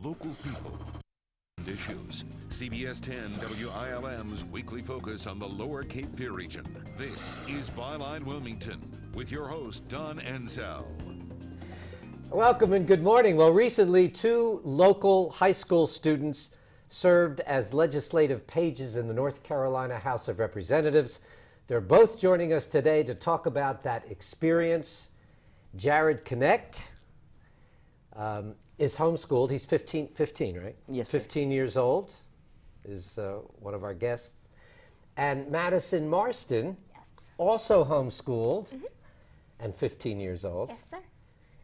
local people and issues. CBS 10 WILM's weekly focus on the Lower Cape Fear region. This is Byline Wilmington with your host, Don Ansell. Welcome and good morning. Well, recently, two local high school students served as legislative pages in the North Carolina House of Representatives. They're both joining us today to talk about that experience. Jared Connect is homeschooled. He's 15, right? Yes, sir. 15 years old is one of our guests. And Madison Marston, Yes. also homeschooled and 15 years old. Yes, sir.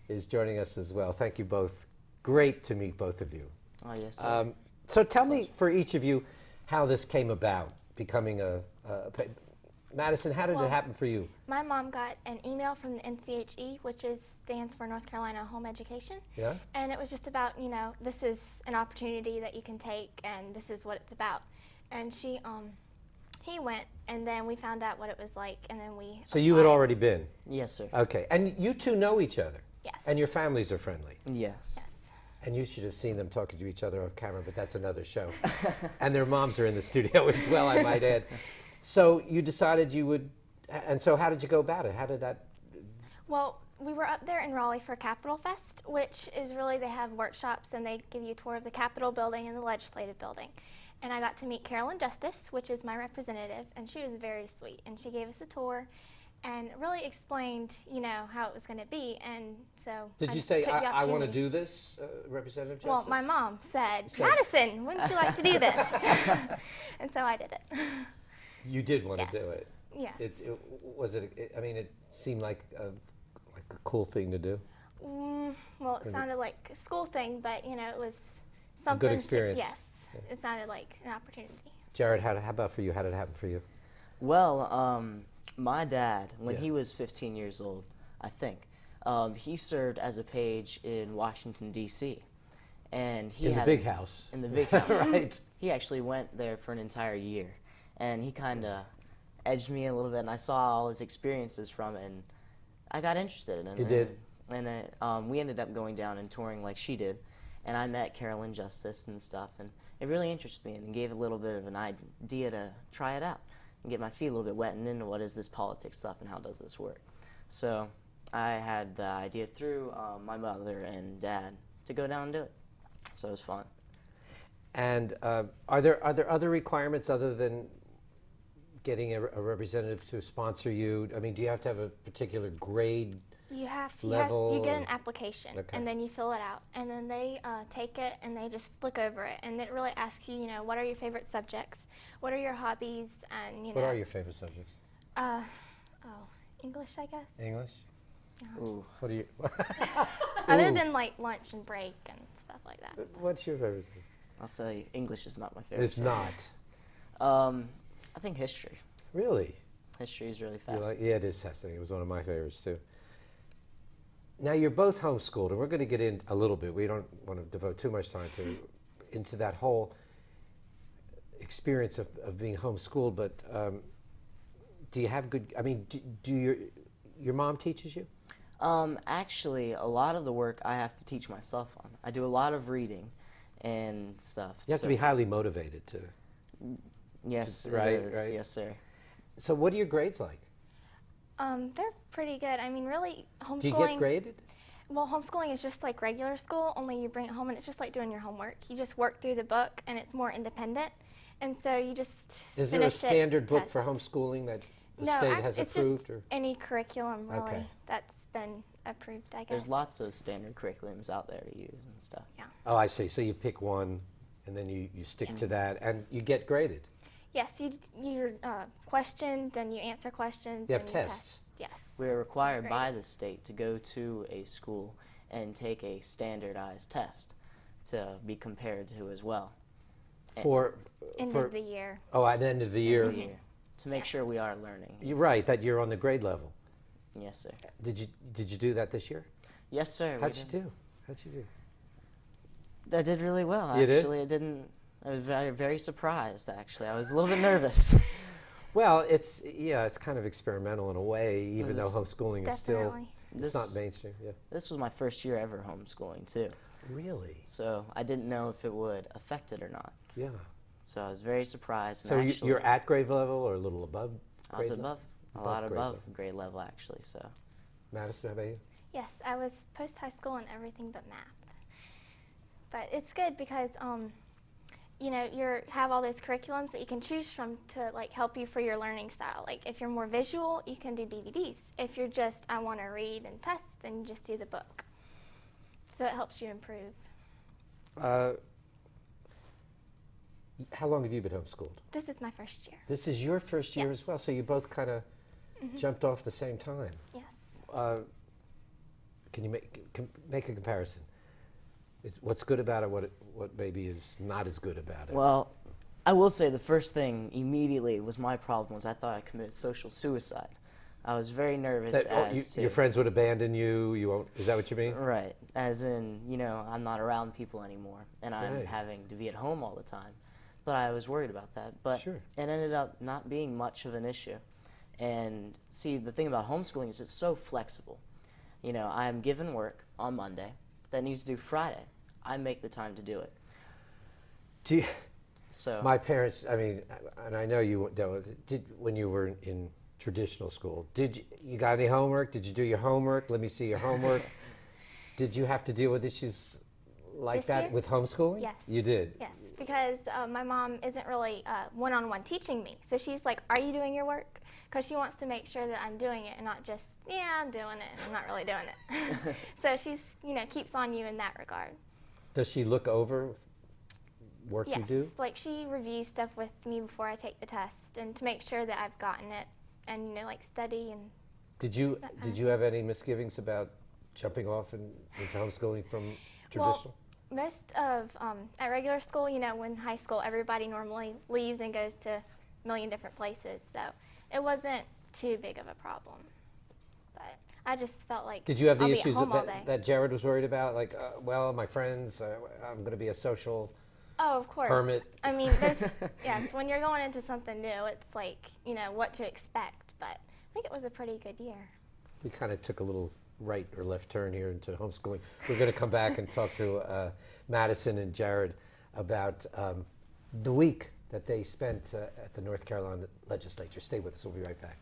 Is joining us as well. Thank you both. Great to meet both of you. Oh, yes, sir. So tell me, for each of you, how this came about, becoming Madison, how did it happen for you? My mom got an email from the NCHE, which stands for North Carolina Home Education. Yeah? And it was just about, this is an opportunity that you can take, and this is what it's about. And he went, and then we found out what it was like, and then we So you had already been? Yes, sir. Okay. And you two know each other? Yes. And your families are friendly? Yes. Yes. And you should have seen them talking to each other off camera, but that's another show. And their moms are in the studio as well, I might add. So you decided you would, and so how did you go about it? How did that? Well, we were up there in Raleigh for Capitol Fest, which is really, they have workshops and they give you a tour of the Capitol building and the Legislative building. And I got to meet Carolyn Justice, which is my representative, and she was very sweet. And she gave us a tour and really explained, how it was going to be. And so Did I you just say, took the I want to opportunity. do this, Representative Justice? Well, my mom said, Madison, wouldn't you like to do this? And so I did it. You did want Yes. to do it. Yes. It seemed like a cool thing to do. Well, it sounded like a school thing, but it was something. good experience. Yes, it sounded like an opportunity. Jared, how about for you? How did it happen for you? Well, my dad, when Yeah. he was 15 years old, I think, he served as a page in Washington, D.C. And he In the had big house. In the big house. Right. He actually went there for an entire year. And he kind of edged me a little bit, and I saw all his experiences from it, and I got interested in it. You did? And we ended up going down and touring like she did, and I met Carolyn Justice and stuff, and it really interested me and gave a little bit of an idea to try it out and get my feet a little bit wet and into what is this politics stuff and how does this work. So I had the idea through my mother and dad to go down and do it. So it was fun. And are there other requirements other than getting a representative to sponsor you? I mean, do you have to have a particular grade? You Level you get an or- application, Okay. and then you fill it out, and then they take it and they just look over it, and it really asks you, what are your favorite subjects, what are your hobbies, and What are your favorite subjects? English, I guess. English? Ooh. What are you? Other Ooh. than like lunch and break and stuff like that. What's your favorite subject? I'll tell you, English is not my favorite It's subject. not. I think history. Really? History is really You fascinating. yeah, it is fascinating. It was one of my favorites too. Now you're both homeschooled, and we're going to get in a little bit. We don't want to devote too much time into that whole experience of being homeschooled. But do you have good? I mean, do your mom teaches you? Actually, a lot of the work I have to teach myself on. I do a lot of reading and stuff. You have to be highly motivated to. Yes, Right, it is. right. Yes, sir. So what are your grades like? They're pretty good. I mean, really, homeschooling. Do you get graded? Well, homeschooling is just like regular school, only you bring it home and it's just like doing your homework. You just work through the book and it's more independent. And so you just Is there a finish it, standard book for test. homeschooling that the No, state has it's approved? just any curriculum really Okay. that's been approved, I guess. There's lots of standard curriculums out there to use and stuff. Yeah. Oh, I see. So you pick one, and then you stick to Yes. that, and you get graded. Yes, you're questioned and you answer questions. You have and tests. test. Yes. We're required Great. by the state to go to a school and take a standardized test to be compared to as well. For End of the year. at the end of the year. Every year, to make Yes. sure we are learning. and You're stuff. right, that you're on the grade level. Yes, sir. Did you do that this year? Yes, sir. we How'd you did. do? How'd you do? I did really well. You did? Actually, I was very, very surprised. Actually, I was a little bit nervous. Well, it's kind of experimental in a way, even though This is- homeschooling is still Definitely. it's not mainstream. Yeah. This was my first year ever homeschooling too. Really? So I didn't know if it would affect it or not. Yeah. So I was very surprised. So And actually, you're at grade level or a little above? I was grade level? above, a lot grade above level. grade level actually. So Madison, how about you? Yes, I was post-high school in everything but math. But it's good because, you know, you have all those curriculums that you can choose from to like help you for your learning style. Like if you're more visual, you can do DVDs. If you're just, I want to read and test, then you just do the book. So it helps you improve. How long have you been homeschooled? This is my first year. This is your first year Yes. as well, so you both kind of jumped off the same time. Yes. Can you make a comparison? What's good about it, what maybe is not as good about it? well, I will say the first thing immediately was my problem was I thought I committed social suicide. I was very nervous Your friends would abandon you, you won't, is that what you mean? Right, as in, you know, I'm not around people anymore, and I'm Right. having to be at home all the time. But I was worried about that. But Sure. it ended up not being much of an issue. And see, the thing about homeschooling is it's so flexible. You know, I'm given work on Monday that needs to do Friday. I make the time to do it. Do you, So my parents, I mean, and I know you dealt with it, when you were in traditional school, you got any homework? Did you do your homework? Let me see your homework. Did you have to deal with issues like This that year? with homeschooling? Yes. You did? Yes, because my mom isn't really one-on-one teaching me. So she's like, are you doing your work? Because she wants to make sure that I'm doing it and not just, yeah, I'm doing it and I'm not really doing it. So she's, you know, keeps on you in that regard. Does she look over work Yes, you do? like she reviews stuff with me before I take the test and to make sure that I've gotten it and, you know, like study and Did you that kind did of you have any misgivings about jumping off into homeschooling from traditional? Well, most of, at regular school, you know, when high school, everybody normally leaves and goes to a million different places. So it wasn't too big of a problem. But I just felt like Did you have the I'll be at issues home all day. that Jared was worried about? Like, well, my friends, I'm going to be a social Oh, of course. hermit. I mean, there's, yes, when you're going into something new, it's like, you know, what to expect. But I think it was a pretty good year. We kind of took a little right or left turn here into homeschooling. We're going to come back and talk to Madison and Jared about the week that they spent at the North Carolina legislature. Stay with us. We'll be right back.